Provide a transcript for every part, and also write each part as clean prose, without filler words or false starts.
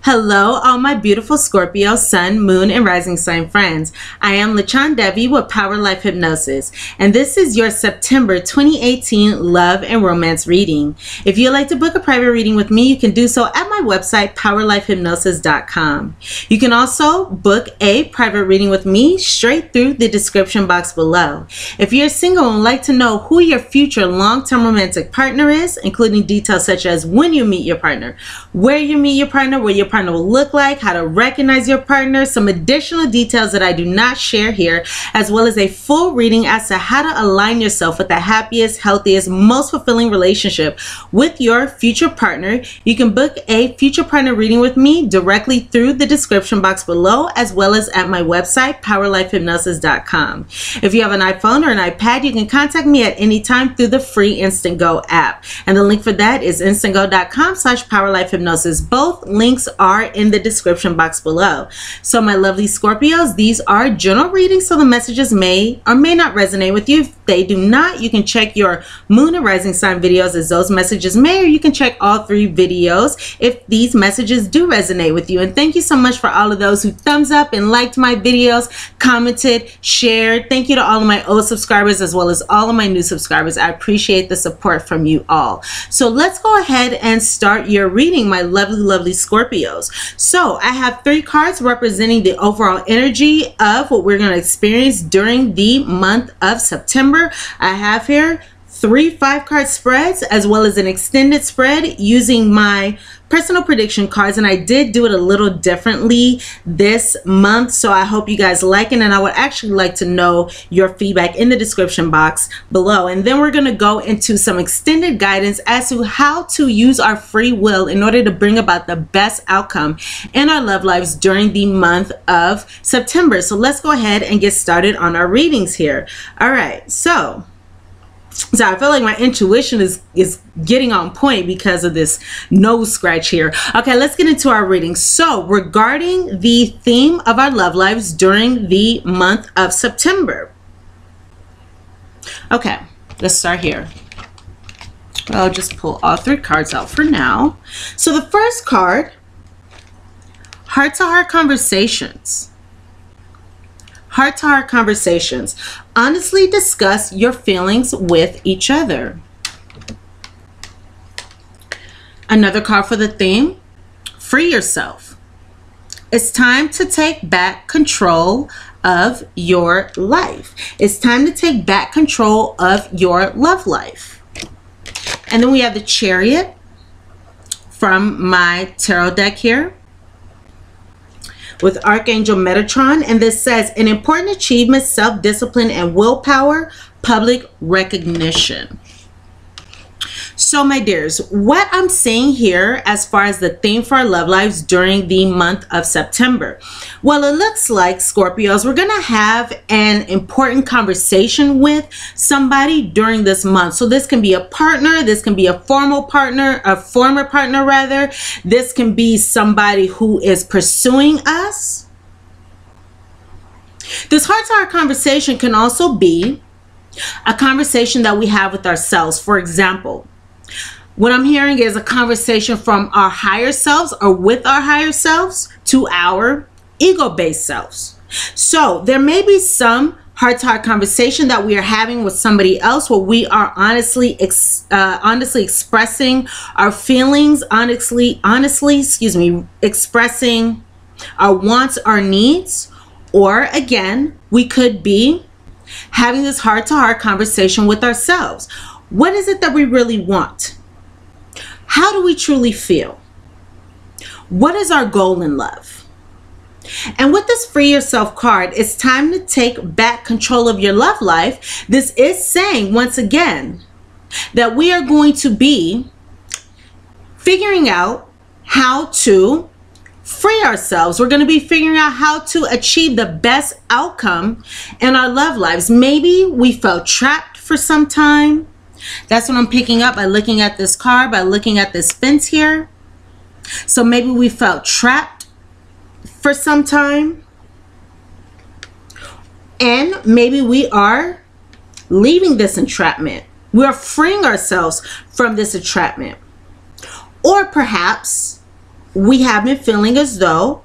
Hello, all my beautiful Scorpio, Sun, Moon, and Rising sign friends. I am LaChondevi with Power Life Hypnosis, and this is your September 2018 love and romance reading. If you'd like to book a private reading with me, you can do so at my website, POWERLIFEHYPNOSIS.com. You can also book a private reading with me straight through the description box below. If you're single and would like to know who your future long-term romantic partner is, including details such as when you meet your partner, where you meet your partner, what your partner will look like, how to recognize your partner, some additional details that I do not share here, as well as a full reading as to how to align yourself with the happiest, healthiest, most fulfilling relationship with your future partner, you can book a future partner reading with me directly through the description box below, as well as at my website, PowerLifeHypnosis.com. If you have an iPhone or an iPad, you can contact me at any time through the free Instant Go app. And the link for that is instantgo.com/PowerLifeHypnosis. Both links are in the description box below. So my lovely Scorpios, these are general readings, so the messages may or may not resonate with you. If they do not, you can check your moon and rising sign videos as those messages may, or you can check all three videos if these messages do resonate with you. And thank you so much for all of those who thumbs up and liked my videos, commented, shared. Thank you to all of my old subscribers as well as all of my new subscribers. I appreciate the support from you all. So let's go ahead and start your reading, my lovely Scorpios. So I have 3 cards representing the overall energy of what we're going to experience during the month of September. I have here 3 5-card spreads as well as an extended spread using my personal prediction cards, and I did do it a little differently this month, so I hope you guys like it, and I would actually like to know your feedback in the description box below. And then we're going to go into some extended guidance as to how to use our free will in order to bring about the best outcome in our love lives during the month of September. So let's go ahead and get started on our readings here. All right, so I feel like my intuition is getting on point because of this nose scratch here. Okay, let's get into our reading. So regarding the theme of our love lives during the month of September. Okay, let's start here. I'll just pull all 3 cards out for now. So the first card, heart-to-heart conversations. Heart-to-heart conversations. Honestly discuss your feelings with each other. Another card for the theme, free yourself. It's time to take back control of your life. It's time to take back control of your love life. And then we have the Chariot from my tarot deck here, with Archangel Metatron, and this says an important achievement, self-discipline, and willpower, public recognition. So my dears, what I'm seeing here as far as the theme for our love lives during the month of September, well, it looks like, Scorpios, we're gonna have an important conversation with somebody during this month. So this can be a partner, this can be a former partner rather. This can be somebody who is pursuing us. This heart-to-heart conversation can also be a conversation that we have with ourselves. For example, what I'm hearing is a conversation from our higher selves or with our higher selves to our ego-based selves. So there may be some heart-to-heart conversation that we are having with somebody else where we are honestly expressing our feelings, expressing our wants, our needs. Or again, we could be having this heart-to-heart conversation with ourselves. What is it that we really want? How do we truly feel? What is our goal in love? And with this free yourself card, it's time to take back control of your love life. This is saying, once again, that we are going to be figuring out how to free ourselves. We're going to be figuring out how to achieve the best outcome in our love lives. Maybe we felt trapped for some time. That's what I'm picking up by looking at this card, by looking at this fence here. So maybe we felt trapped for some time, and maybe we are leaving this entrapment. We are freeing ourselves from this entrapment. Or perhaps we have been feeling as though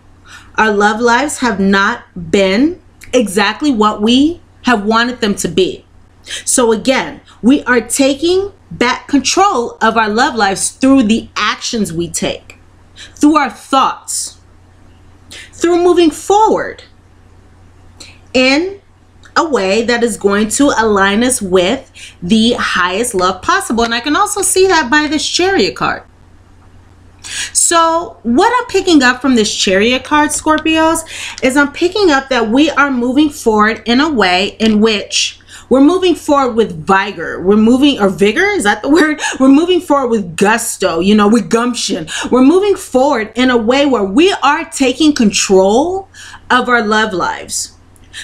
our love lives have not been exactly what we have wanted them to be. So again, we are taking back control of our love lives through the actions we take, through our thoughts, through moving forward in a way that is going to align us with the highest love possible. And I can also see that by this Chariot card. So what I'm picking up from this Chariot card, Scorpios, is I'm picking up that we are moving forward in a way in which we're moving forward with vigor. We're moving, or vigor, is that the word? We're moving forward with gusto, you know, with gumption. We're moving forward in a way where we are taking control of our love lives.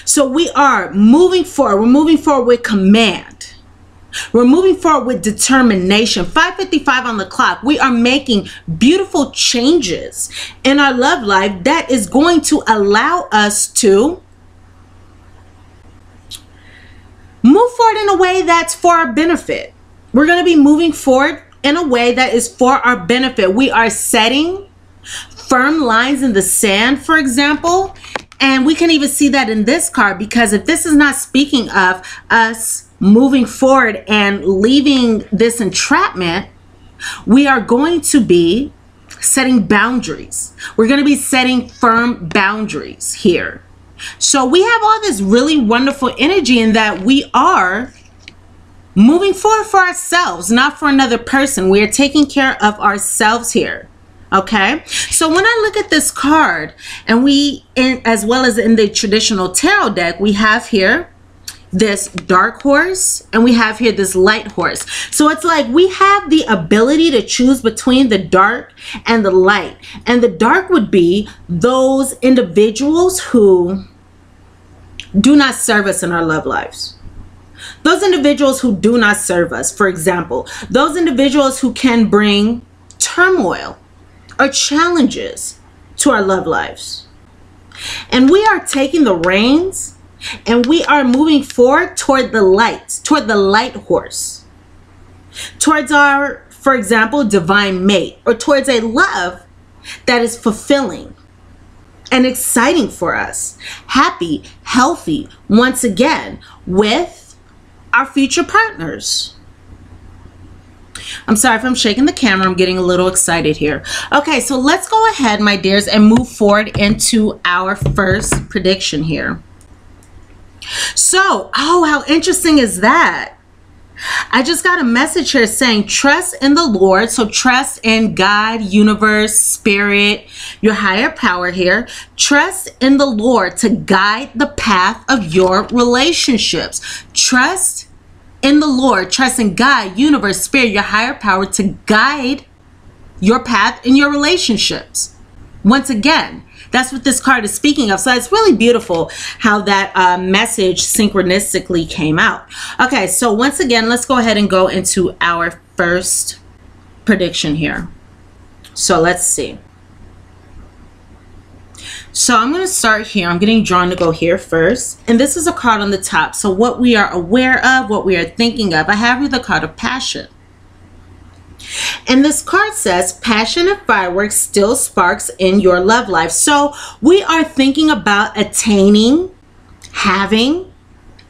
So we are moving forward. We're moving forward with command. We're moving forward with determination. 5:55 on the clock. We are making beautiful changes in our love life that is going to allow us to move forward in a way that's for our benefit. We're going to be moving forward in a way that is for our benefit. We are setting firm lines in the sand, for example. And we can even see that in this card, because if this is not speaking of us moving forward and leaving this entrapment, we are going to be setting boundaries. We're going to be setting firm boundaries here. So we have all this really wonderful energy in that we are moving forward for ourselves, not for another person. We are taking care of ourselves here. Okay, so when I look at this card, and as well as in the traditional tarot deck, we have here this dark horse and we have here this light horse. So it's like we have the ability to choose between the dark and the light. And the dark would be those individuals who do not serve us in our love lives. Those individuals who do not serve us, for example, those individuals who can bring turmoil or challenges to our love lives. And we are taking the reins and we are moving forward toward the light, toward the light horse, towards our, for example, divine mate, or towards a love that is fulfilling and exciting for us, happy, healthy, once again, with our future partners. I'm sorry if I'm shaking the camera. I'm getting a little excited here. Okay, so let's go ahead, my dears, and move forward into our first prediction here. So, oh, how interesting is that? I just got a message here saying trust in the Lord. So trust in God, universe, spirit, your higher power here. Trust in the Lord to guide the path of your relationships. Trust in the Lord, trust in God, universe, spirit, your higher power to guide your path in your relationships. Once again, that's what this card is speaking of. So it's really beautiful how that message synchronistically came out. Okay, so once again, let's go ahead and go into our first prediction here. So let's see. So I'm going to start here. I'm getting drawn to go here first. And this is a card on the top. So what we are aware of, what we are thinking of. I have here the card of passion. And this card says passion and fireworks still sparks in your love life. So we are thinking about attaining, having,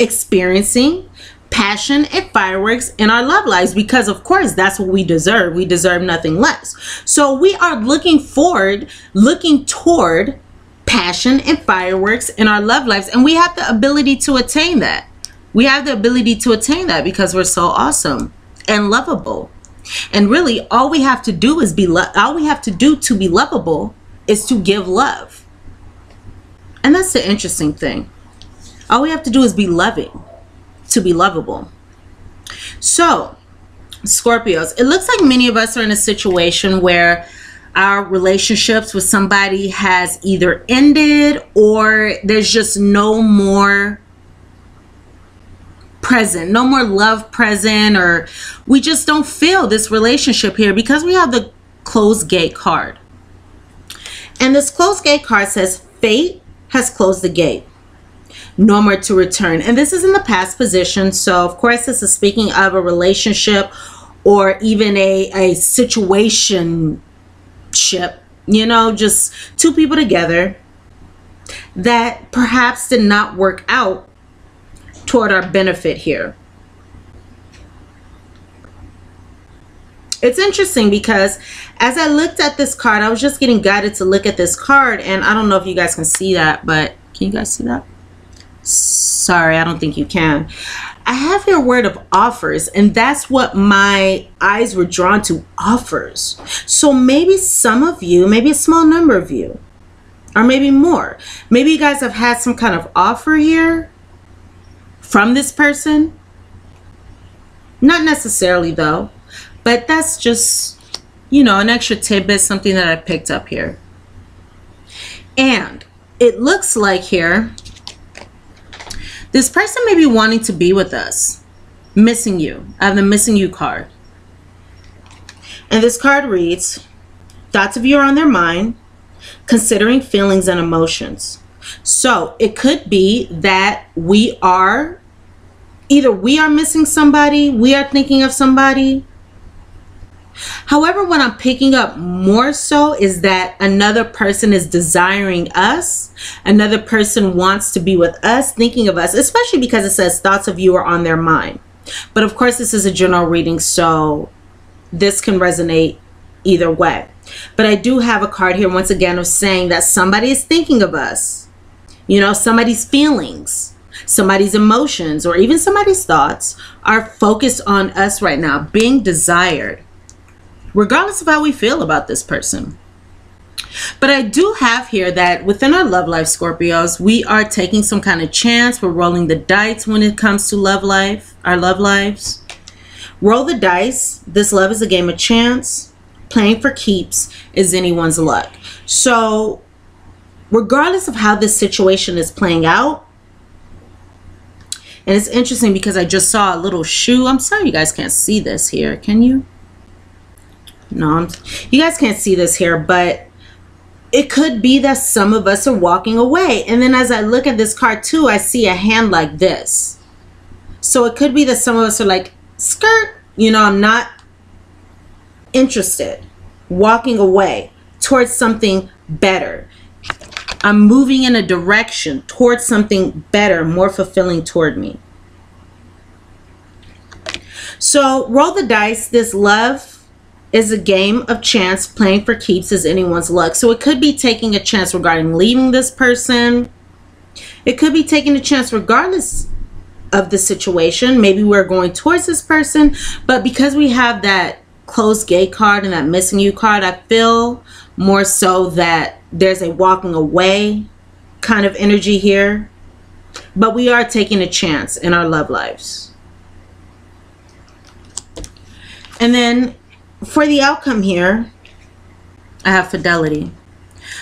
experiencing passion and fireworks in our love lives, because of course that's what we deserve. We deserve nothing less. So we are looking forward, looking toward passion and fireworks in our love lives, and we have the ability to attain that. We have the ability to attain that because we're so awesome and lovable. And really all we have to do is all we have to do to be lovable is to give love. And that's the interesting thing. All we have to do is be loving to be lovable. So Scorpios, it looks like many of us are in a situation where our relationships with somebody has either ended or there's just no more present, no more love present, or we just don't feel this relationship here because we have the closed gate card. And this closed gate card says fate has closed the gate, no more to return. And this is in the past position. So of course this is speaking of a relationship or even a situationship You know, just two people together that perhaps did not work out toward our benefit here. It's interesting because as I looked at this card, I was just getting guided to look at this card, and I don't know if you guys can see that, but can you guys see that? Sorry, I don't think you can. I have your word of offers, and that's what my eyes were drawn to, offers. So maybe some of you, maybe a small number of you, or maybe more, maybe you guys have had some kind of offer here from this person. Not necessarily though, but that's just, you know, an extra tidbit, something that I picked up here. And it looks like here, this person may be wanting to be with us, missing you. I have the missing you card. And this card reads, thoughts of you are on their mind, considering feelings and emotions. So it could be that we are, either we are missing somebody, we are thinking of somebody. However, what I'm picking up more so is that another person is desiring us. Another person wants to be with us, thinking of us, especially because it says thoughts of you are on their mind. But of course, this is a general reading, so this can resonate either way. But I do have a card here once again of saying that somebody is thinking of us. You know, somebody's feelings, somebody's emotions, or even somebody's thoughts are focused on us right now, being desired, regardless of how we feel about this person. But I do have here that within our love life, Scorpios, we are taking some kind of chance. We're rolling the dice when it comes to love life, our love lives. Roll the dice. This love is a game of chance. Playing for keeps is anyone's luck. So regardless of how this situation is playing out, and it's interesting because I just saw a little shoe. I'm sorry you guys can't see this here. Can you? No, you guys can't see this here, but it could be that some of us are walking away. And then as I look at this card too, I see a hand like this. So it could be that some of us are like, skirt, you know, I'm not interested, walking away towards something better. I'm moving in a direction towards something better, more fulfilling toward me. So roll the dice. This love is a game of chance. Playing for keeps is anyone's luck. So it could be taking a chance regarding leaving this person. It could be taking a chance regardless of the situation. Maybe we're going towards this person, but because we have that closed gate card and that missing you card, I feel more so that there's a walking away kind of energy here, but we are taking a chance in our love lives. And then for the outcome here, I have fidelity.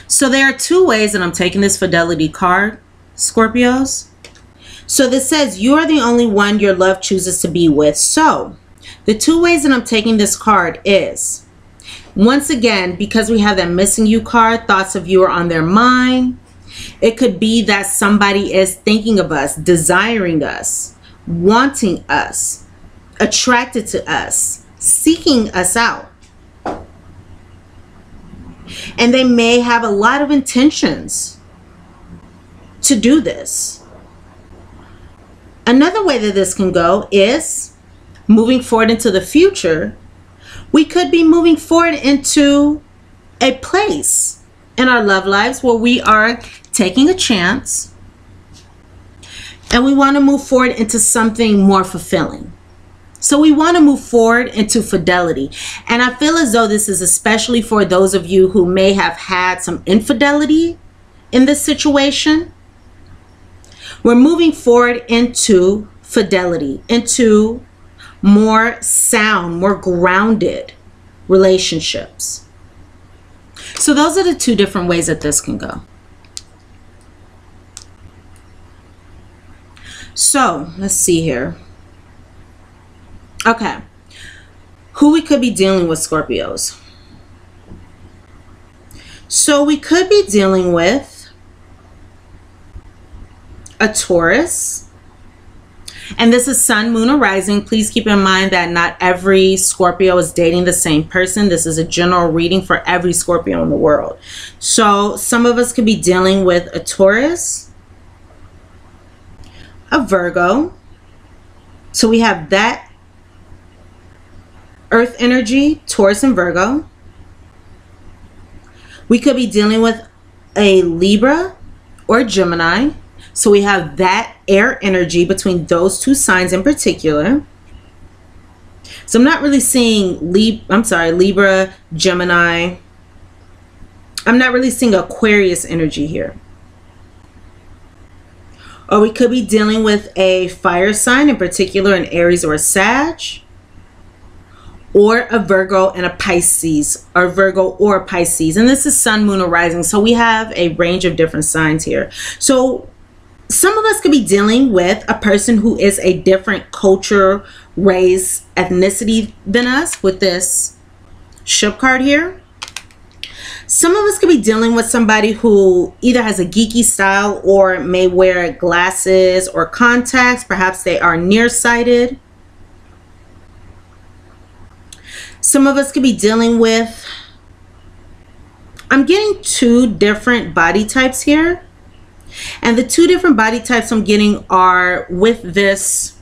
So there are two ways that I'm taking this fidelity card, Scorpios. So this says you are the only one your love chooses to be with. So the two ways that I'm taking this card is, once again, because we have that missing you card, thoughts of you are on their mind. It could be that somebody is thinking of us, desiring us, wanting us, attracted to us, seeking us out. And they may have a lot of intentions to do this. Another way that this can go is moving forward into the future. We could be moving forward into a place in our love lives where we are taking a chance and we want to move forward into something more fulfilling. So we want to move forward into fidelity. And I feel as though this is especially for those of you who may have had some infidelity in this situation. We're moving forward into fidelity, into more sound, more grounded relationships. So those are the two different ways that this can go. So let's see here. Okay, who we could be dealing with, Scorpios. So we could be dealing with a Taurus. And this is sun, moon, or rising. Please keep in mind that not every Scorpio is dating the same person. This is a general reading for every Scorpio in the world. So some of us could be dealing with a Taurus, a Virgo. So we have that earth energy, Taurus and Virgo. We could be dealing with a Libra or Gemini. So we have that air energy between those two signs in particular. So I'm not really seeing Libra, Gemini. I'm not really seeing Aquarius energy here. Or we could be dealing with a fire sign, in particular an Aries or a Sag, or a Virgo and a Pisces, or Virgo or Pisces. And this is sun, moon, or rising. So we have a range of different signs here. So some of us could be dealing with a person who is a different culture, race, ethnicity than us with this ship card here. Some of us could be dealing with somebody who either has a geeky style or may wear glasses or contacts. Perhaps they are nearsighted. Some of us could be dealing with, I'm getting two different body types here. And the two different body types I'm getting are with this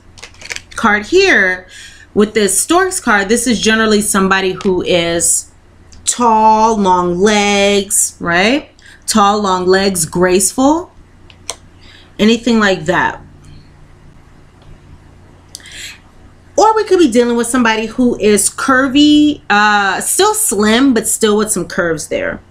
card here, with this Storks card. This is generally somebody who is tall, long legs, right? Tall, long legs, graceful, anything like that. Or we could be dealing with somebody who is curvy, still slim, but still with some curves there.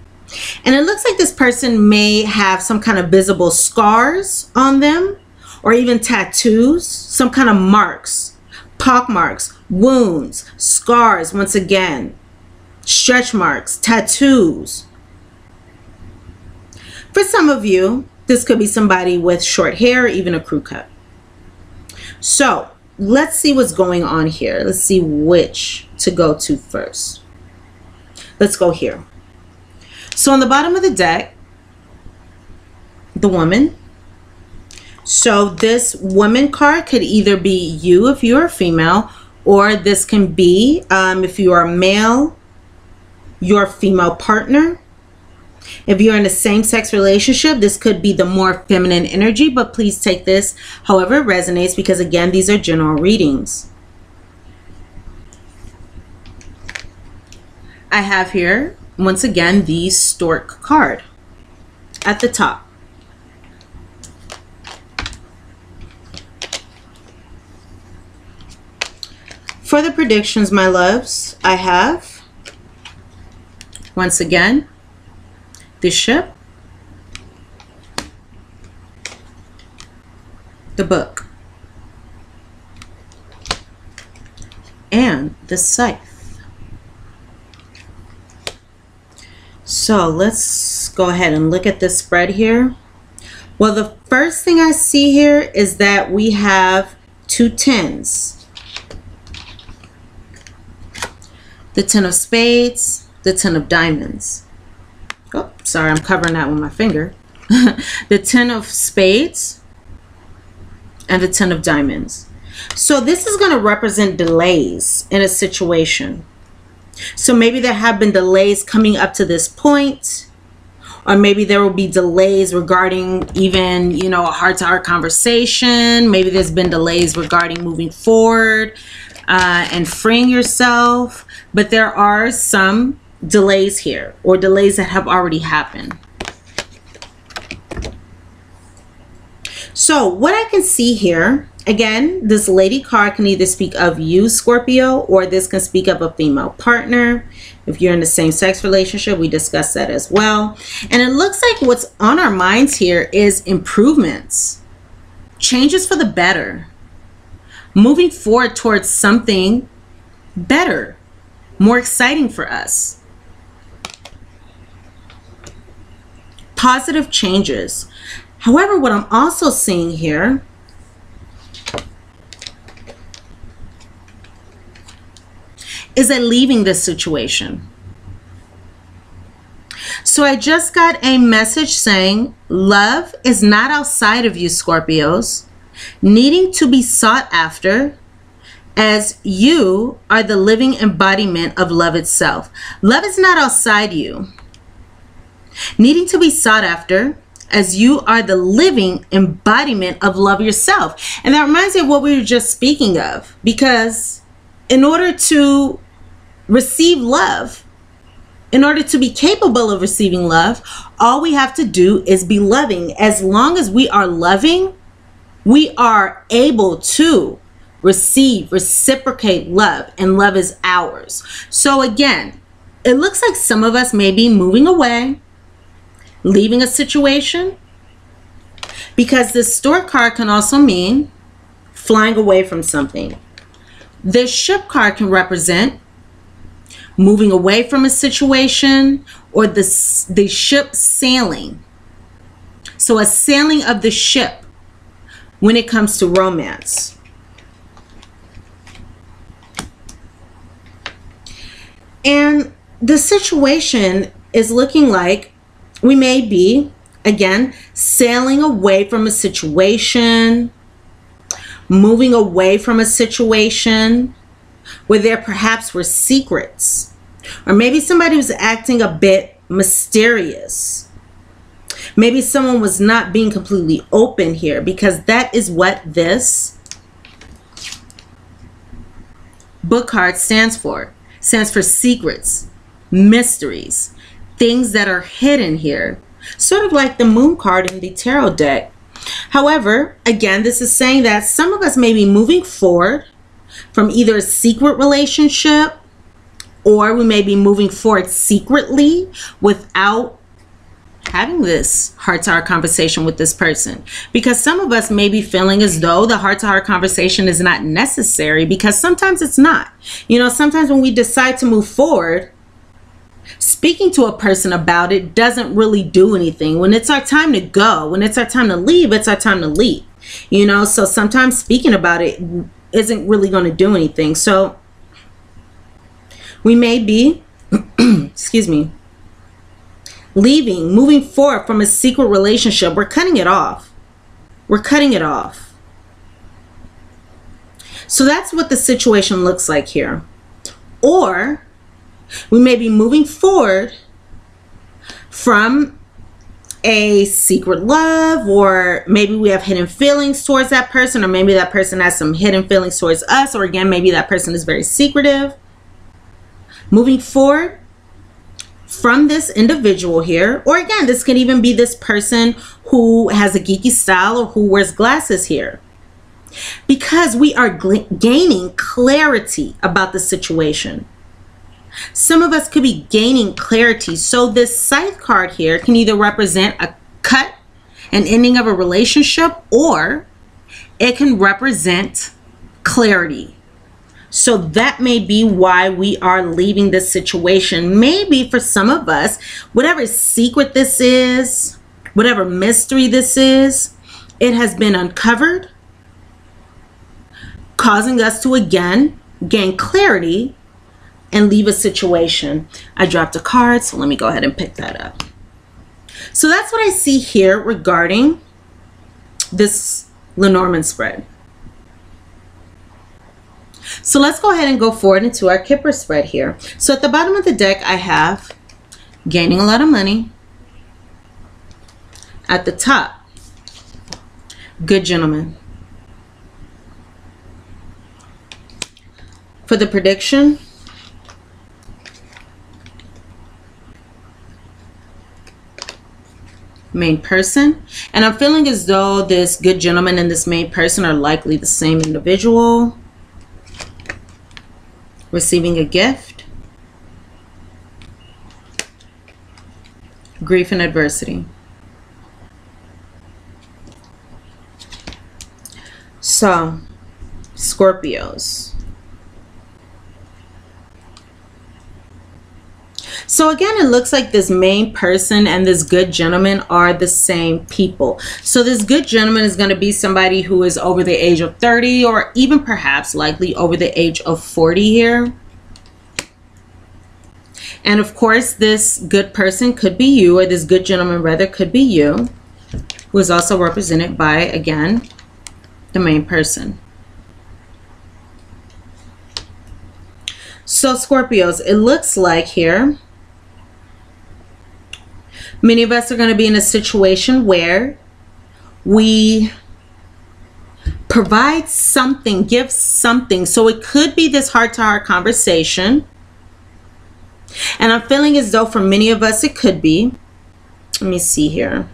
And it looks like this person may have some kind of visible scars on them, or even tattoos, some kind of marks, pock marks, wounds, scars, once again, stretch marks, tattoos. For some of you, this could be somebody with short hair, or even a crew cut. So let's see what's going on here. Let's see which to go to first. Let's go here. So on the bottom of the deck, the woman. So this woman card could either be you if you're a female, or this can be, if you are a male, your female partner. If you're in a same-sex relationship, this could be the more feminine energy, but please take this however it resonates, because again, these are general readings. I have here, once again, the Stork card at the top. For the predictions, my loves, I have, once again, the ship, the book, and the scythe. So let's go ahead and look at this spread here. Well, the first thing I see here is that we have two tens. The 10 of spades, the 10 of diamonds. Oh, sorry, I'm covering that with my finger. The 10 of spades and the 10 of diamonds. So this is going to represent delays in a situation. So maybe there have been delays coming up to this point, or maybe there will be delays regarding even, you know, a heart-to-heart conversation. Maybe there's been delays regarding moving forward and freeing yourself. But there are some delays here, or delays that have already happened. So what I can see here, again, this lady card can either speak of you, Scorpio, or this can speak of a female partner. If you're in the same sex relationship, we discussed that as well. And it looks like what's on our minds here is improvements, changes for the better, moving forward towards something better, more exciting for us. Positive changes. However, what I'm also seeing here is that leaving this situation. So I just got a message saying love is not outside of you, Scorpios. needing to be sought after, as you are the living embodiment of love itself. Love is not outside you. Needing to be sought after, as you are the living embodiment of love yourself. And that reminds me of what we were just speaking of, because in order to receive love, in order to be capable of receiving love, all we have to do is be loving. As long as we are loving, we are able to receive, reciprocate love, and love is ours. So again, it looks like some of us may be moving away, leaving a situation, because this Stork card can also mean flying away from something. This Ship card can represent moving away from a situation, or the ship sailing. So a sailing of the ship when it comes to romance. And the situation is looking like we may be, again, sailing away from a situation, moving away from a situation where there perhaps were secrets, or maybe somebody was acting a bit mysterious. Maybe someone was not being completely open here, because that is what this book card stands for. It stands for secrets, mysteries, things that are hidden here, sort of like the Moon card in the tarot deck. However, again, this is saying that some of us may be moving forward from either a secret relationship, or we may be moving forward secretly without having this heart-to-heart conversation with this person, because some of us may be feeling as though the heart-to-heart conversation is not necessary, because sometimes it's not. You know, sometimes when we decide to move forward, speaking to a person about it doesn't really do anything. When it's our time to go, when it's our time to leave, it's our time to leave. You know, so sometimes speaking about it isn't really going to do anything. So we may be, excuse me, leaving, moving forward from a secret relationship. We're cutting it off. We're cutting it off. So that's what the situation looks like here. Or we may be moving forward from a secret love, or maybe we have hidden feelings towards that person, or maybe that person has some hidden feelings towards us, or again, maybe that person is very secretive. Moving forward from this individual here, or again, this could even be this person who has a geeky style or who wears glasses here, because we are gaining clarity about the situation. Some of us could be gaining clarity. So this Scythe card here can either represent a cut, an ending of a relationship, or it can represent clarity. So that may be why we are leaving this situation. Maybe for some of us, whatever secret this is, whatever mystery this is, it has been uncovered, causing us to again gain clarity and leave a situation. I dropped a card, so let me go ahead and pick that up. So that's what I see here regarding this Lenormand spread. So let's go ahead and go forward into our Kipper spread here. So at the bottom of the deck, I have gaining a lot of money. At the top, good gentleman. For the prediction, main person. And I'm feeling as though this good gentleman and this main person are likely the same individual. Receiving a gift. Grief and adversity. So, Scorpios. So again, it looks like this main person and this good gentleman are the same people. So this good gentleman is going to be somebody who is over the age of 30, or even perhaps likely over the age of 40 here. And of course, this good person could be you, or this good gentleman rather could be you, who is also represented by, again, the main person. So Scorpios, it looks like here, many of us are going to be in a situation where we provide something, give something. So it could be this heart-to-heart conversation. And I'm feeling as though for many of us, it could be. Let me see here.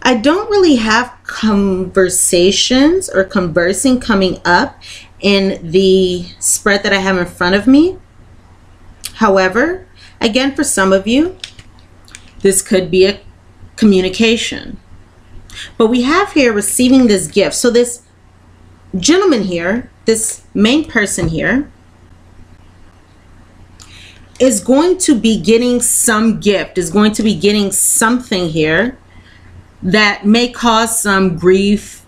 I don't really have conversations or conversing coming up in the spread that I have in front of me. However, again, for some of you, this could be a communication. But we have here receiving this gift. So this gentleman here, this main person here, is going to be getting some gift, is going to be getting something here that may cause some grief,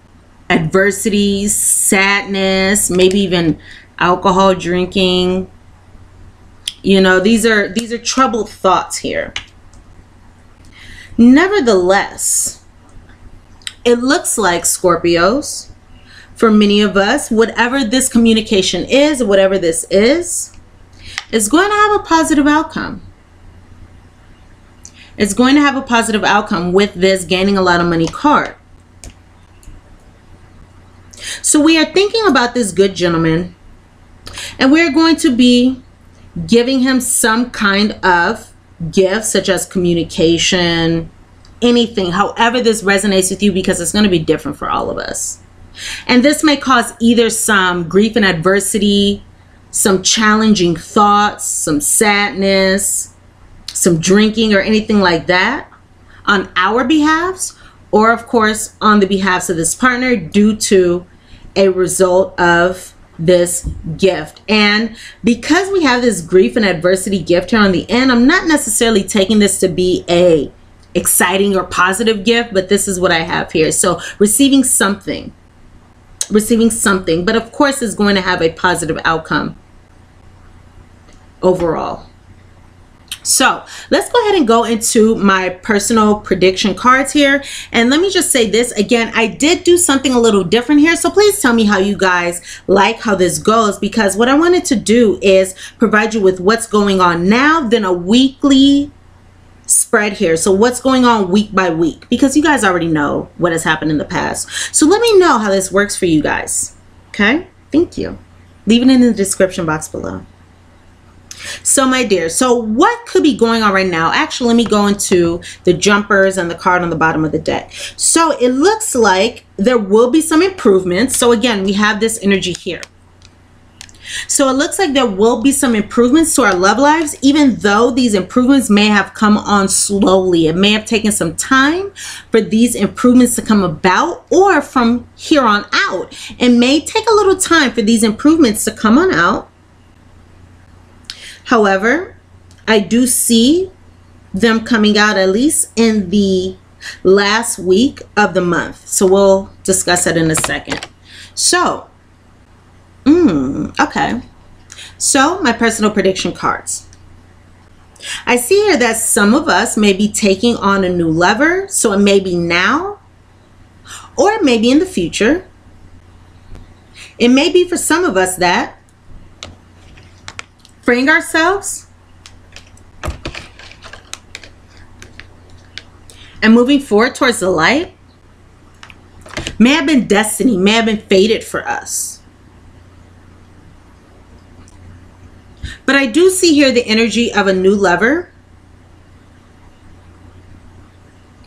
adversity, sadness, maybe even alcohol drinking. You know, these are troubled thoughts here. Nevertheless, it looks like, Scorpios, for many of us, whatever this communication is, whatever this is going to have a positive outcome. It's going to have a positive outcome with this gaining a lot of money card. So we are thinking about this good gentleman, and we're going to be giving him some kind of gift, such as communication, anything, however this resonates with you, because it's going to be different for all of us. And this may cause either some grief and adversity, some challenging thoughts, some sadness, some drinking or anything like that on our behalves, or of course on the behalves of this partner due to a result of this gift. And because we have this grief and adversity gift here on the end, I'm not necessarily taking this to be a exciting or positive gift, but this is what I have here. So receiving something, but of course it's going to have a positive outcome overall. So let's go ahead and go into my personal prediction cards here. And let me just say this again, I did do something a little different here. So please tell me how you guys like how this goes, because what I wanted to do is provide you with what's going on now, then a weekly spread here. So what's going on week by week, because you guys already know what has happened in the past. So let me know how this works for you guys. Okay, thank you. Leave it in the description box below. So my dear, so what could be going on right now? Actually, let me go into the jumpers and the card on the bottom of the deck. So it looks like there will be some improvements. So again, we have this energy here. So it looks like there will be some improvements to our love lives, even though these improvements may have come on slowly. It may have taken some time for these improvements to come about, or from here on out, it may take a little time for these improvements to come on out. However, I do see them coming out at least in the last week of the month. So we'll discuss that in a second. So, okay. So my personal prediction cards. I see here that some of us may be taking on a new lover. So it may be now, or it may be in the future. It may be for some of us that freeing ourselves and moving forward towards the light may have been destiny, may have been fated for us. But I do see here the energy of a new lover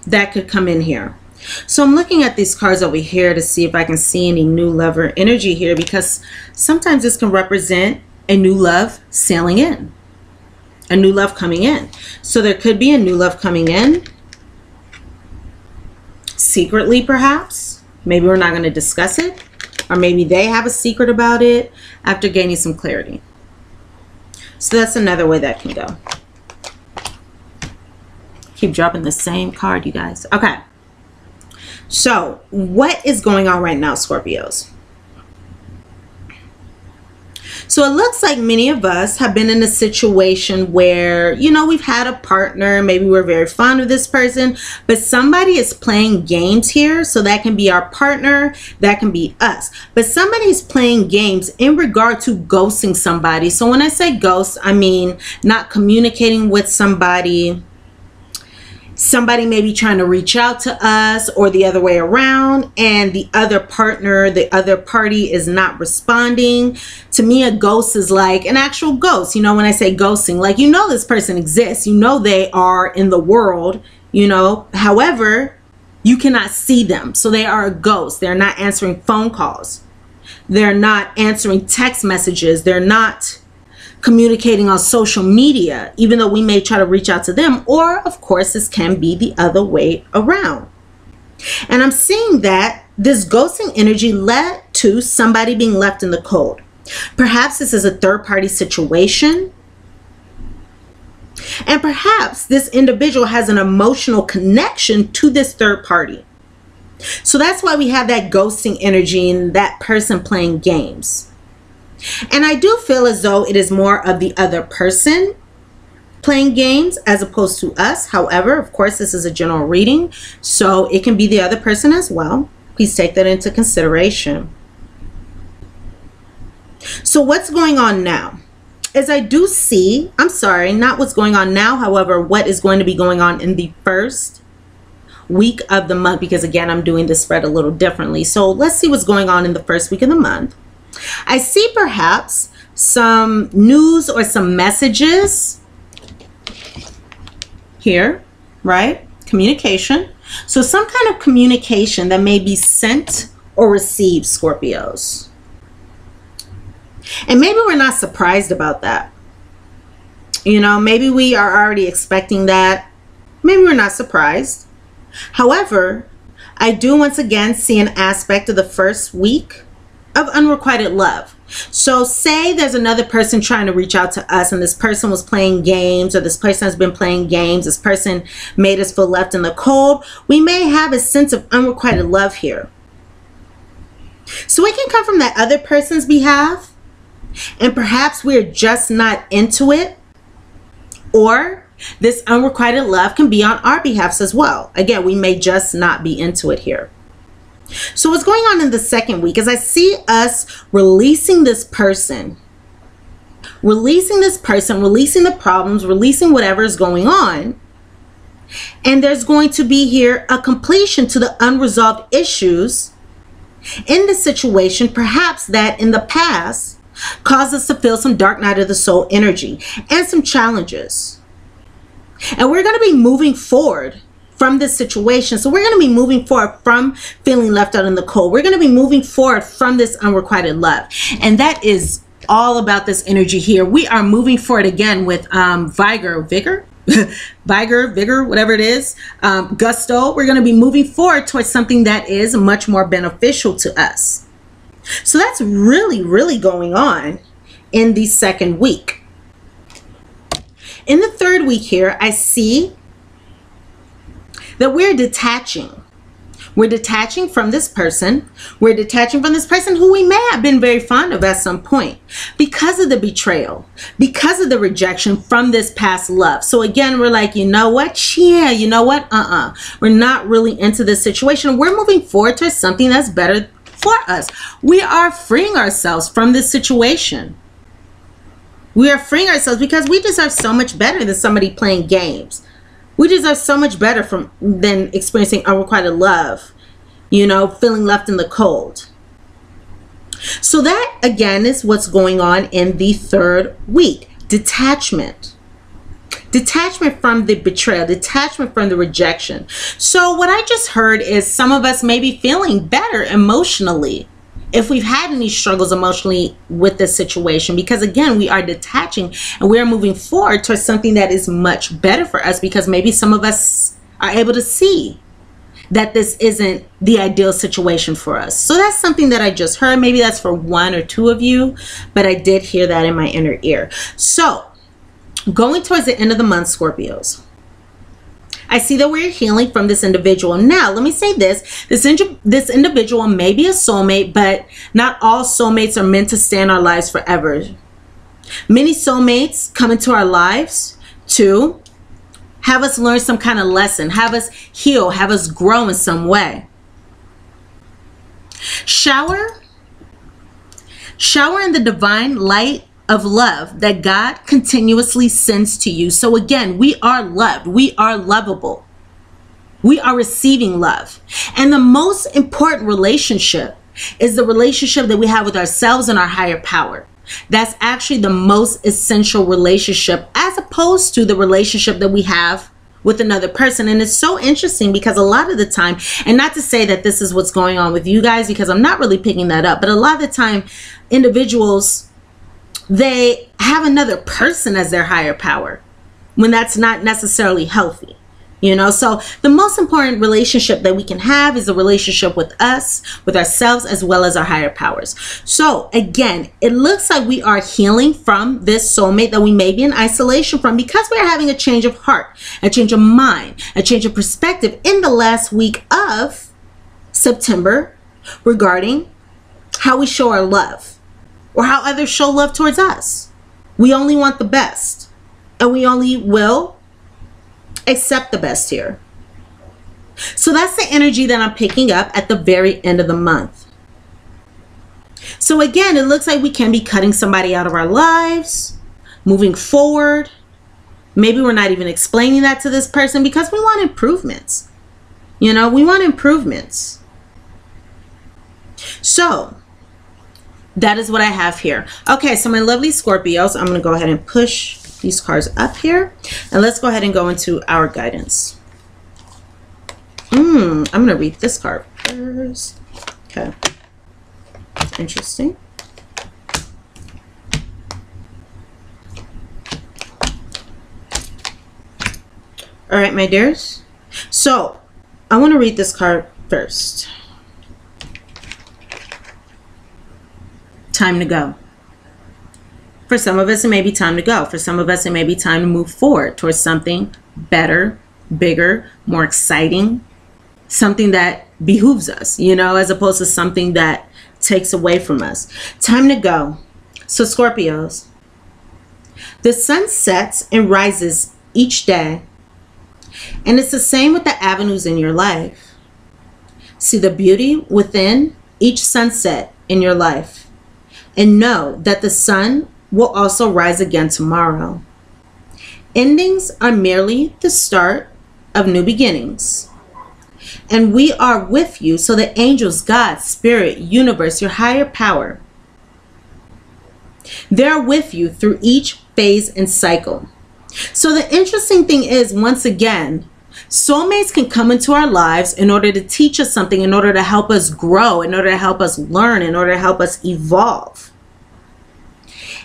that could come in here. So I'm looking at these cards over here to see if I can see any new lover energy here, because sometimes this can represent a new love sailing in, a new love coming in. So there could be a new love coming in secretly, perhaps. Maybe we're not going to discuss it, or maybe they have a secret about it after gaining some clarity. So that's another way that can go. Keep dropping the same card, you guys. Okay. So what is going on right now, Scorpios? So it looks like many of us have been in a situation where, you know, we've had a partner, maybe we're very fond of this person, but somebody is playing games here. So that can be our partner, that can be us, but somebody is playing games in regard to ghosting somebody. So when I say ghost, I mean not communicating with somebody. Somebody may be trying to reach out to us, or the other way around, and the other partner, the other party is not responding. To me, a ghost is like an actual ghost. You know, when I say ghosting, like, you know, this person exists, you know, they are in the world, you know, however, you cannot see them. So they are a ghost. They're not answering phone calls. They're not answering text messages. They're not communicating on social media, even though we may try to reach out to them. Or of course, this can be the other way around. And I'm seeing that this ghosting energy led to somebody being left in the cold. Perhaps this is a third-party situation, and perhaps this individual has an emotional connection to this third party. So that's why we have that ghosting energy and that person playing games. And I do feel as though it is more of the other person playing games as opposed to us. However, of course, this is a general reading, so it can be the other person as well. Please take that into consideration. So what's going on now? As I do see, I'm sorry, not what's going on now, however, what is going to be going on in the first week of the month, because again, I'm doing this spread a little differently. So let's see what's going on in the first week of the month. I see perhaps some news or some messages here, right? Communication. So some kind of communication that may be sent or received, Scorpios. And maybe we're not surprised about that. You know, maybe we are already expecting that. Maybe we're not surprised. However, I do once again see an aspect of the first week of unrequited love. So say there's another person trying to reach out to us, and this person was playing games, or this person has been playing games, this person made us feel left in the cold. We may have a sense of unrequited love here. So it can come from that other person's behalf, and perhaps we're just not into it, or this unrequited love can be on our behalf as well. Again, we may just not be into it here. So what's going on in the second week is I see us releasing this person, releasing the problems, releasing whatever is going on. And there's going to be here a completion to the unresolved issues in the situation, perhaps that in the past caused us to feel some dark night of the soul energy and some challenges. And we're going to be moving forward from this situation. So we're going to be moving forward from feeling left out in the cold. We're going to be moving forward from this unrequited love. And that is all about this energy here. We are moving forward again with vigor, whatever it is, gusto. We're going to be moving forward towards something that is much more beneficial to us. So that's really going on in the second week. In the third week here, I see that we're detaching. We're detaching from this person. We're detaching from this person who we may have been very fond of at some point because of the betrayal, because of the rejection from this past love. So again, we're like, you know what? Yeah, you know what? We're not really into this situation. We're moving forward to something that's better for us. We are freeing ourselves from this situation. We are freeing ourselves because we deserve so much better than somebody playing games. We deserve so much better than experiencing unrequited love, you know, feeling left in the cold. So that, again, is what's going on in the third week. Detachment. Detachment from the betrayal. Detachment from the rejection. So what I just heard is some of us may be feeling better emotionally if we've had any struggles emotionally with this situation, because again, we are detaching and we are moving forward towards something that is much better for us, because maybe some of us are able to see that this isn't the ideal situation for us. So that's something that I just heard. Maybe that's for one or two of you, but I did hear that in my inner ear. So going towards the end of the month, Scorpios, I see that we're healing from this individual. Now, let me say this individual may be a soulmate, but not all soulmates are meant to stay in our lives forever. Many soulmates come into our lives to have us learn some kind of lesson, have us heal, have us grow in some way. Shower in the divine light of love that God continuously sends to you. So again, we are loved. We are lovable. We are receiving love. And the most important relationship is the relationship that we have with ourselves and our higher power. That's actually the most essential relationship, as opposed to the relationship that we have with another person. And it's so interesting because a lot of the time, and not to say that this is what's going on with you guys, because I'm not really picking that up, but a lot of the time individuals, they have another person as their higher power when that's not necessarily healthy. You know, so the most important relationship that we can have is a relationship with us, with ourselves, as well as our higher powers. So again, it looks like we are healing from this soulmate that we may be in isolation from, because we are having a change of heart, a change of mind, a change of perspective in the last week of September regarding how we show our love or how others show love towards us. We only want the best, and we only will accept the best here. So that's the energy that I'm picking up at the very end of the month. So again, it looks like we can be cutting somebody out of our lives, moving forward. Maybe we're not even explaining that to this person because we want improvements. You know, we want improvements. So that is what I have here. Okay, so my lovely Scorpios, I'm going to go ahead and push these cards up here, and let's go ahead and go into our guidance. I'm going to read this card first. Okay. Interesting. All right, my dears. So I want to read this card first. Time to go. For some of us, it may be time to go. For some of us, it may be time to move forward towards something better, bigger, more exciting, something that behooves us, you know, as opposed to something that takes away from us. Time to go. So Scorpios, the sun sets and rises each day, and it's the same with the avenues in your life. See the beauty within each sunset in your life, and know that the sun will also rise again tomorrow. Endings are merely the start of new beginnings. And we are with you, so the angels, God, spirit, universe, your higher power, they're with you through each phase and cycle. So the interesting thing is, once again, soulmates can come into our lives in order to teach us something, in order to help us grow, in order to help us learn, in order to help us evolve.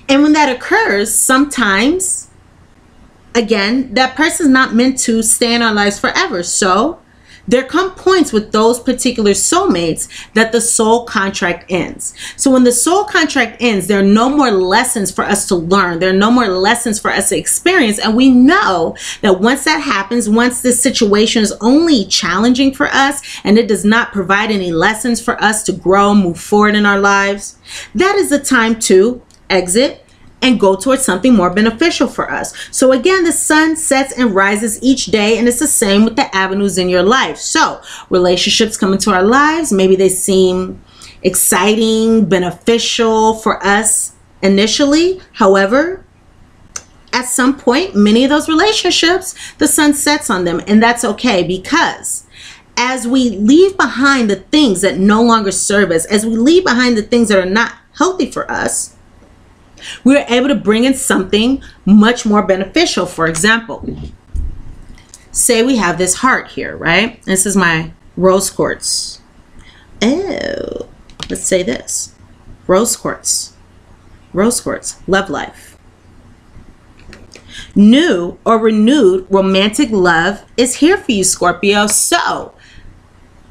And when that occurs, sometimes, again, that person's not meant to stay in our lives forever. So there come points with those particular soulmates that the soul contract ends. So when the soul contract ends, there are no more lessons for us to learn. There are no more lessons for us to experience. And we know that once that happens, once this situation is only challenging for us and it does not provide any lessons for us to grow, move forward in our lives, that is the time to exit and go towards something more beneficial for us. So again, the sun sets and rises each day, and it's the same with the avenues in your life. So relationships come into our lives. Maybe they seem exciting, beneficial for us initially. However, at some point, many of those relationships, the sun sets on them, and that's okay, because as we leave behind the things that no longer serve us, as we leave behind the things that are not healthy for us, we're able to bring in something much more beneficial. For example, say we have this heart here, right? This is my rose quartz. Oh, let's say this. Rose quartz. Rose quartz. Love life. New or renewed romantic love is here for you, Scorpio. So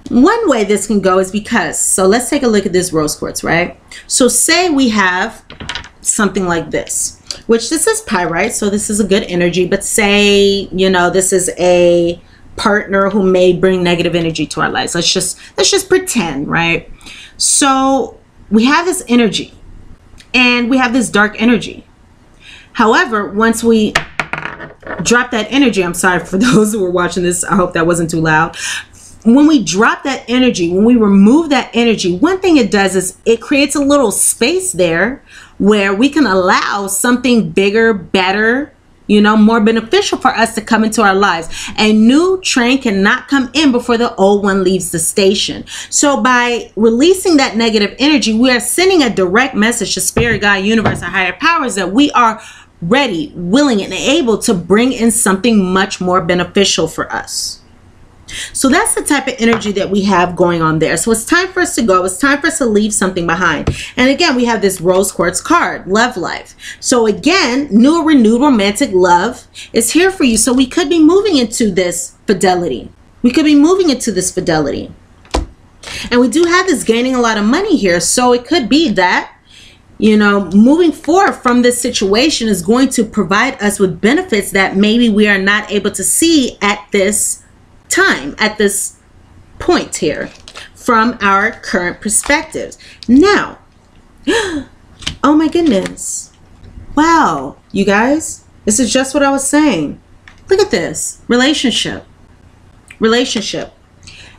one way this can go is because, so let's take a look at this rose quartz, right? So say we have something like this, which this is pyrite, so this is a good energy, but say, you know, this is a partner who may bring negative energy to our lives. Let's just pretend, right? So we have this energy and we have this dark energy. However, once we drop that energy, I'm sorry for those who were watching this, I hope that wasn't too loud. When we drop that energy, when we remove that energy, one thing it does is it creates a little space there where we can allow something bigger, better, you know, more beneficial for us to come into our lives. A new train cannot come in before the old one leaves the station. So by releasing that negative energy, we are sending a direct message to Spirit, God, Universe, our higher powers that we are ready, willing, and able to bring in something much more beneficial for us. So that's the type of energy that we have going on there. So it's time for us to go. It's time for us to leave something behind. And again, we have this rose quartz card, love life. So again, new or renewed romantic love is here for you. So we could be moving into this fidelity. We could be moving into this fidelity. And we do have this gaining a lot of money here. So it could be that, you know, moving forward from this situation is going to provide us with benefits that maybe we are not able to see at this time, at this point here, from our current perspectives. Now, oh my goodness, wow, you guys, this is just what I was saying. Look at this relationship.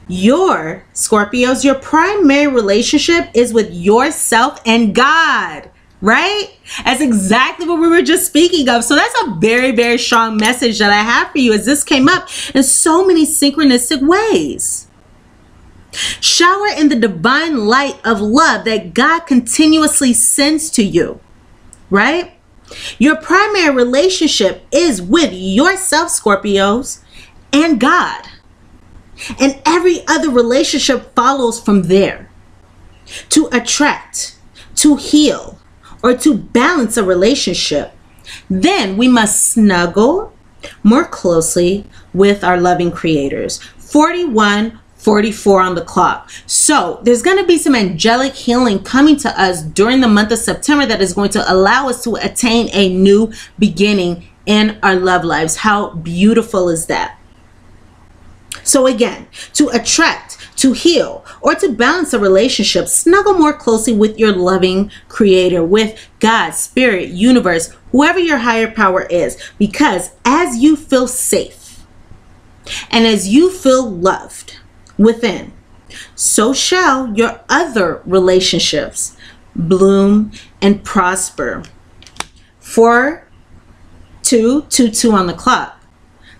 Your Scorpios, your primary relationship is with yourself and God, right? That's exactly what we were just speaking of. So that's a very, very strong message that I have for you as this came up in so many synchronistic ways. Shower in the divine light of love that God continuously sends to you, right? Your primary relationship is with yourself, Scorpios, and God. And every other relationship follows from there. To attract, to heal, or to balance a relationship, then we must snuggle more closely with our loving creators. 41:44 on the clock. So there's going to be some angelic healing coming to us during the month of September that is going to allow us to attain a new beginning in our love lives. How beautiful is that? So again, to attract, to heal, or to balance a relationship, snuggle more closely with your loving creator, with God, Spirit, Universe, whoever your higher power is. Because as you feel safe and as you feel loved within, so shall your other relationships bloom and prosper. 4222 on the clock.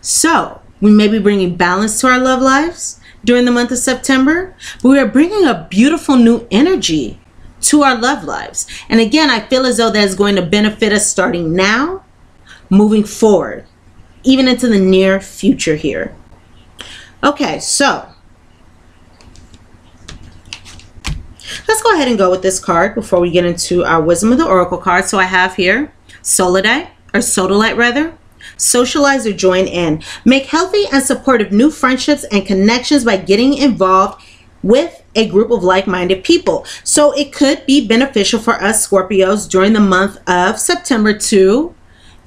So we may be bringing balance to our love lives during the month of September, but we are bringing a beautiful new energy to our love lives. And again, I feel as though that is going to benefit us starting now, moving forward, even into the near future here. Okay, so let's go ahead and go with this card before we get into our Wisdom of the Oracle card. So I have here Sodalite, or Sodalite rather. Socialize or join in. Make healthy and supportive new friendships and connections by getting involved with a group of like-minded people. So it could be beneficial for us Scorpios during the month of September to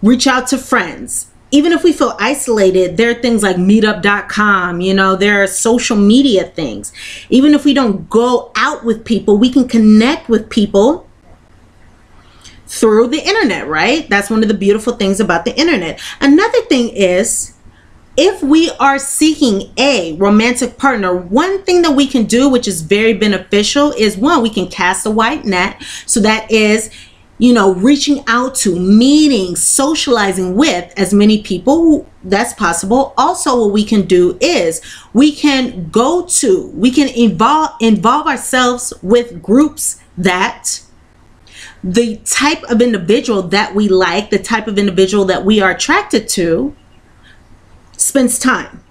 reach out to friends. Even if we feel isolated, there are things like meetup.com, you know, there are social media things. Even if we don't go out with people, we can connect with people through the internet, right? That's one of the beautiful things about the internet. Another thing is, if we are seeking a romantic partner, one thing that we can do, which is very beneficial, is one, we can cast a wide net. So that is, you know, reaching out to, meeting, socializing with as many people that's possible. Also, what we can do is we can involve ourselves with groups that the type of individual that we like, the type of individual that we are attracted to, spends time.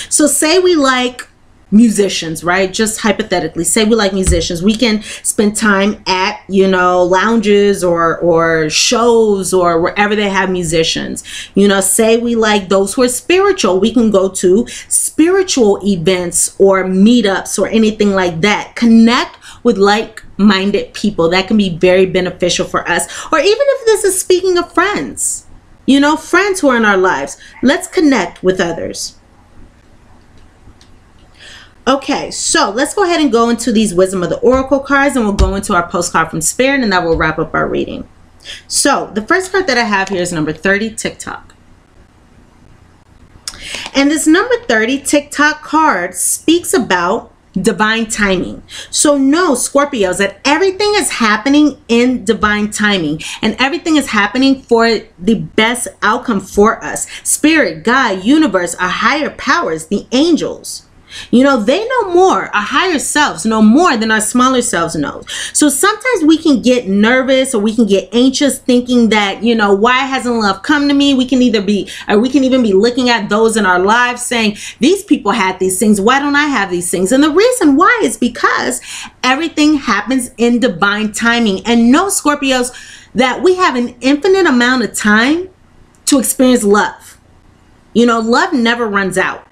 So say we like musicians, right? Just hypothetically, say we like musicians. We can spend time at, you know, lounges or shows or wherever they have musicians. You know, say we like those who are spiritual. We can go to spiritual events or meetups or anything like that. Connect with like-minded people. That can be very beneficial for us. Or even if this is speaking of friends, you know, friends who are in our lives, let's connect with others. Okay, so let's go ahead and go into these Wisdom of the Oracle cards, and we'll go into our postcard from Spirit, and that will wrap up our reading. So the first card that I have here is number 30, TikTok. And this number 30 TikTok card speaks about divine timing. So know, Scorpios, that everything is happening in divine timing, and everything is happening for the best outcome for us. Spirit, God, universe, our higher powers, the angels. You know, they know more. Our higher selves know more than our smaller selves know. So sometimes we can get nervous, or we can get anxious, thinking that, you know, why hasn't love come to me? We can even be looking at those in our lives saying, these people had these things. Why don't I have these things? And the reason why is because everything happens in divine timing. And know, Scorpios, that we have an infinite amount of time to experience love. You know, love never runs out.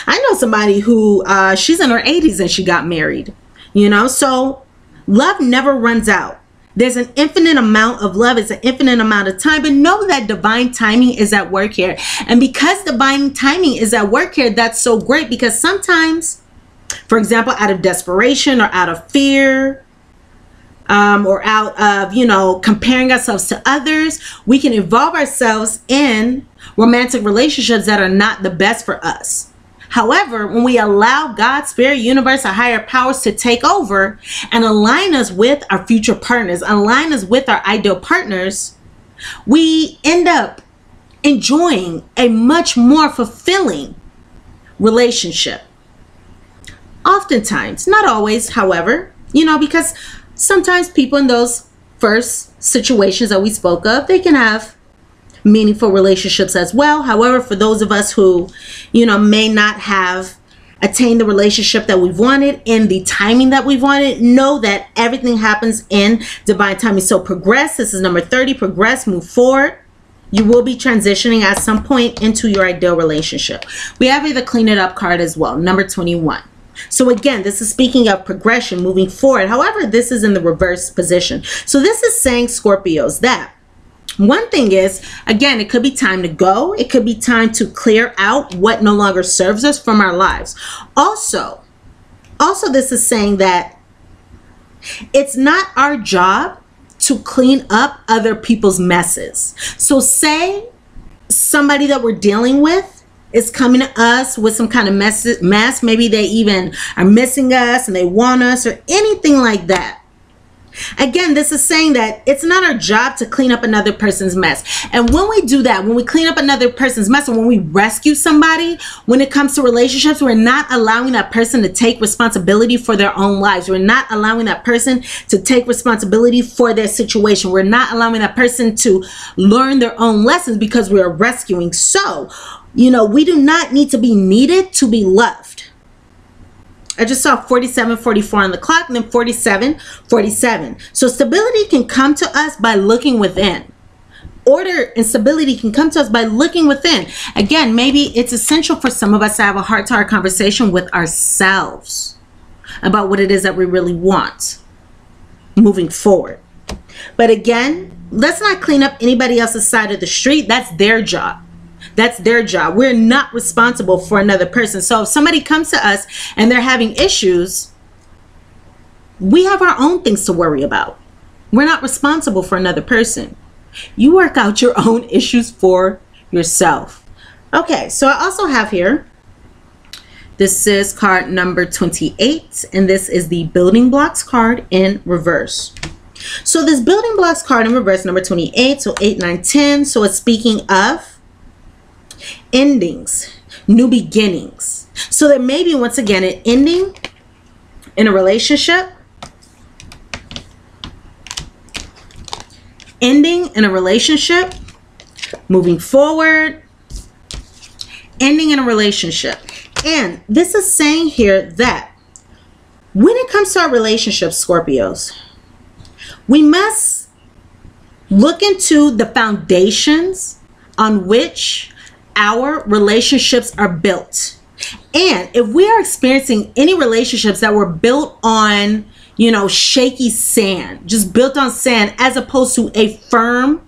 I know somebody who she's in her 80s and she got married, you know, so love never runs out. There's an infinite amount of love. It's an infinite amount of time, but know that divine timing is at work here. And because divine timing is at work here, that's so great, because sometimes, for example, out of desperation or out of fear, or out of, you know, comparing ourselves to others, we can involve ourselves in romantic relationships that are not the best for us. However, when we allow God, spirit, universe, our higher powers to take over and align us with our future partners, align us with our ideal partners, we end up enjoying a much more fulfilling relationship. Oftentimes, not always, however, you know, because sometimes people in those first situations that we spoke of, they can have meaningful relationships as well. However, for those of us who, you know, may not have attained the relationship that we've wanted in the timing that we've wanted, know that everything happens in divine timing. So progress. This is number 30. Progress. Move forward. You will be transitioning at some point into your ideal relationship. We have the clean it up card as well, number 21. So again, this is speaking of progression, moving forward. However, this is in the reverse position. So this is saying, Scorpios, that one thing is, again, it could be time to go. It could be time to clear out what no longer serves us from our lives. Also, this is saying that it's not our job to clean up other people's messes. So say somebody that we're dealing with is coming to us with some kind of mess. Maybe they even are missing us and they want us, or anything like that. Again, this is saying that it's not our job to clean up another person's mess. And when we do that, when we clean up another person's mess, or when we rescue somebody, when it comes to relationships, we're not allowing that person to take responsibility for their own lives. We're not allowing that person to take responsibility for their situation. We're not allowing that person to learn their own lessons because we are rescuing. So, you know, we do not need to be needed to be loved. I just saw 47:44 on the clock, and then 47:47. So stability can come to us by looking within. Order and stability can come to us by looking within. Again, maybe it's essential for some of us to have a heart-to-heart conversation with ourselves about what it is that we really want moving forward. But again, let's not clean up anybody else's side of the street. That's their job. That's their job. We're not responsible for another person. So if somebody comes to us and they're having issues, we have our own things to worry about. We're not responsible for another person. You work out your own issues for yourself. Okay, so I also have here, this is card number 28, and this is the building blocks card in reverse. So this building blocks card in reverse, number 28, so 8, 9, 10. So it's speaking of endings, new beginnings. So there may be, once again, an ending in a relationship, ending in a relationship, moving forward, ending in a relationship. And this is saying here that when it comes to our relationships, Scorpios, we must look into the foundations on which our relationships are built. And if we are experiencing any relationships that were built on, you know, shaky sand, just built on sand, as opposed to a firm,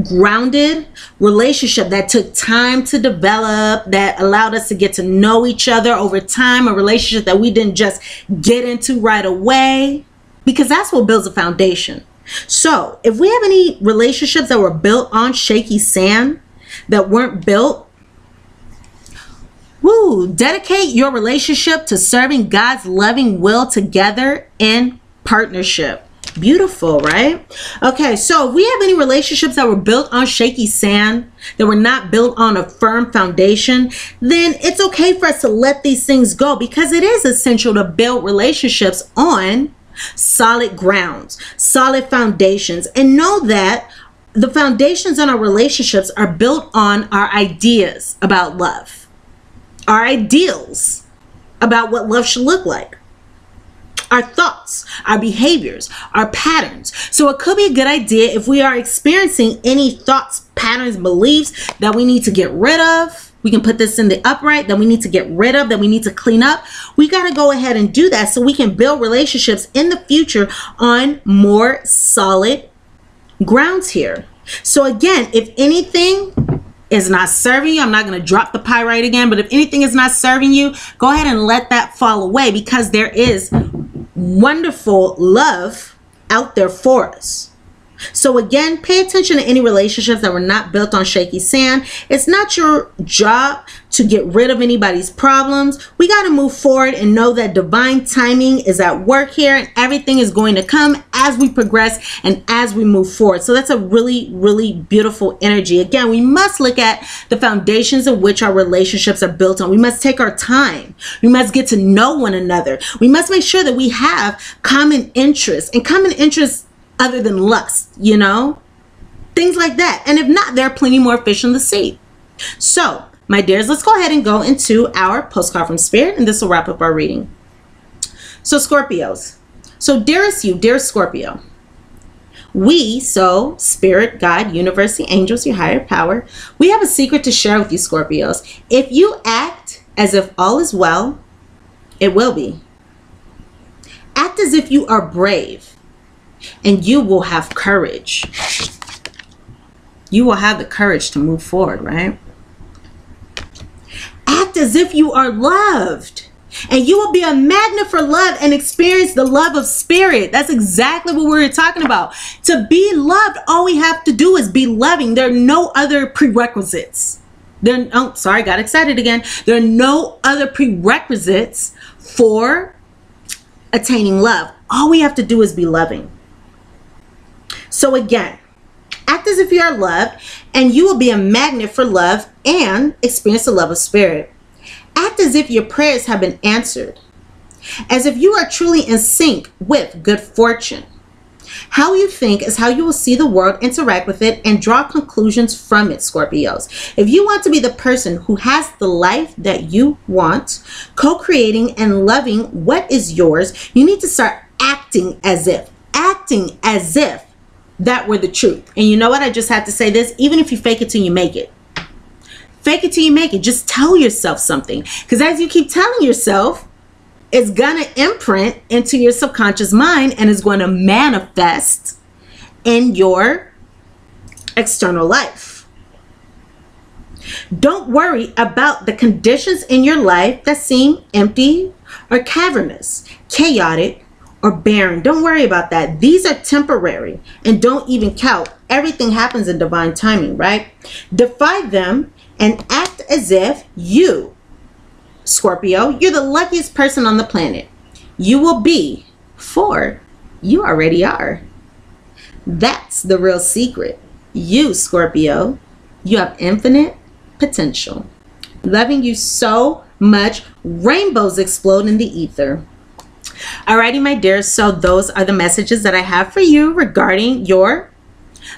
grounded relationship that took time to develop, that allowed us to get to know each other over time, a relationship that we didn't just get into right away, because that's what builds a foundation. So if we have any relationships that were built on shaky sand, that weren't built, dedicate your relationship to serving God's loving will together in partnership. Beautiful, right? Okay, so if we have any relationships that were built on shaky sand, that were not built on a firm foundation, then it's okay for us to let these things go, because it is essential to build relationships on solid grounds, solid foundations, and know that the foundations in our relationships are built on our ideas about love, our ideals about what love should look like, our thoughts, our behaviors, our patterns. So it could be a good idea if we are experiencing any thoughts, patterns, beliefs that we need to get rid of. We can put this in the upright, that we need to get rid of, that we need to clean up. We got to go ahead and do that so we can build relationships in the future on more solid grounds here. So again, if anything is not serving you, I'm not going to drop the pyrite again, but if anything is not serving you, go ahead and let that fall away, because there is wonderful love out there for us. So again, pay attention to any relationships that were not built on shaky sand. It's not your job to get rid of anybody's problems. We got to move forward and know that divine timing is at work here, and everything is going to come as we progress and as we move forward. So that's a really, really beautiful energy. Again, we must look at the foundations in which our relationships are built on. We must take our time. We must get to know one another. We must make sure that we have common interests, and common interests other than lust, you know, things like that. And if not, there are plenty more fish in the sea. So my dears, let's go ahead and go into our postcard from Spirit, and this will wrap up our reading. So Scorpios, so dearest you, dear Scorpio, we, so Spirit, God, Universe, the angels, your higher power, we have a secret to share with you, Scorpios. If you act as if all is well, it will be. Act as if you are brave, and you will have courage. You will have the courage to move forward, right? Act as if you are loved, and you will be a magnet for love and experience the love of Spirit. That's exactly what we're talking about. To be loved, all we have to do is be loving. There are no other prerequisites. Sorry, got excited again. There are no other prerequisites for attaining love. All we have to do is be loving. So again, act as if you are loved, and you will be a magnet for love and experience the love of Spirit. Act as if your prayers have been answered, as if you are truly in sync with good fortune. How you think is how you will see the world, interact with it, and draw conclusions from it, Scorpios. If you want to be the person who has the life that you want, co-creating and loving what is yours, you need to start acting as if that were the truth. And you know what? I just have to say this. Even if you fake it till you make it. Fake it till you make it. Just tell yourself something. Because as you keep telling yourself, it's going to imprint into your subconscious mind, and it's going to manifest in your external life. Don't worry about the conditions in your life that seem empty or cavernous, chaotic, or barren. Don't worry about that. These are temporary, and don't even count. Everything happens in divine timing, right? Defy them and act as if you, Scorpio, you're the luckiest person on the planet. You will be, for you already are. That's the real secret. You, Scorpio, you have infinite potential. Loving you so much. Rainbows explode in the ether. Alrighty, my dears, so those are the messages that I have for you regarding your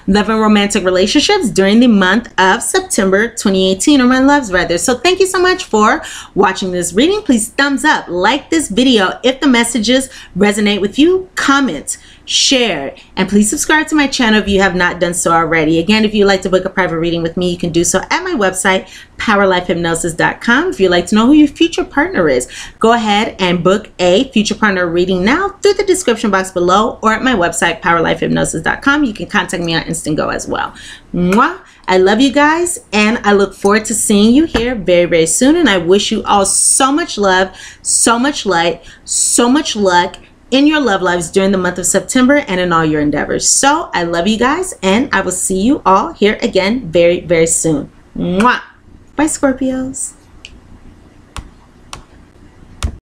love and romantic relationships during the month of September 2018, or my loves rather. So thank you so much for watching this reading. Please thumbs up, like this video if the messages resonate with you, comment, share, and please subscribe to my channel if you have not done so already. Again, if you'd like to book a private reading with me, you can do so at my website, PowerLifeHypnosis.com. If you'd like to know who your future partner is, go ahead and book a future partner reading now through the description box below, or at my website, PowerLifeHypnosis.com. You can contact me on Instant Go as well. Mwah! I love you guys, and I look forward to seeing you here very, very soon. And I wish you all so much love, so much light, so much luck, in your love lives during the month of September and in all your endeavors. So I love you guys, and I will see you all here again very, very soon. Mwah! Bye, Scorpios.